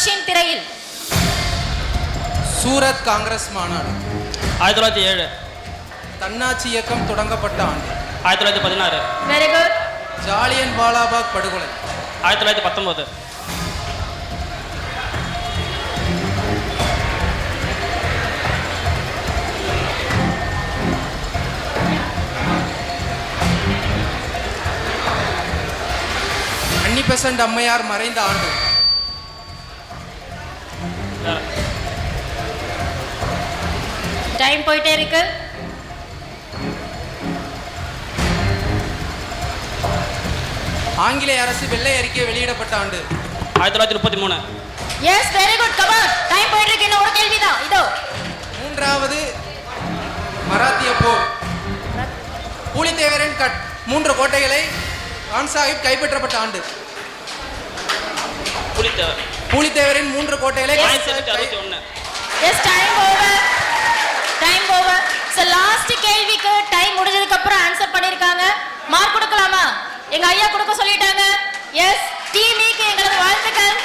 Question திரையில். சூரத் காங்கிரஸ் மாநாடு 1907. தன்னாட்சி இயக்கம் தொடங்கப்பட்ட ஆண்டு 1916. Very good. ஜாலியன் வாலாபாக் படுகொலை 1919. அன்னி பெசன்ட் அம்மையார் மறைந்த ஆண்டு டைம் போயிட்டே இருக்கு. ஆங்கிலேய அரசு வெள்ளை அறிக்கை வெளியிடப்பட்ட ஆண்டு 1933. Yes very good. Come on, time போயிட்டு இருக்கு. இன்னும் ஒரு கேள்விதான். இதோ மூன்றாவது மராத்திய போர். பூலித்தேவரின் 3 கோட்டைகளை கான் சாஹிப் கைப்பற்றப்பட்ட ஆண்டு. பூலித்தேவரின் 3 கோட்டைகளை Khan Sahib 1961. Yes time over. Time over. So last கேள்விக்கு டைம் முடிஞ்சதுக்கு அப்புறம் ஆன்சர் பண்ணிருக்காங்க. மார்க் கொடுக்கலாமா? எங்க ஐயா கொடுக்க சொல்லிட்டாங்க. எஸ் டீம் க்கு எங்களது வாழ்த்துக்கள்.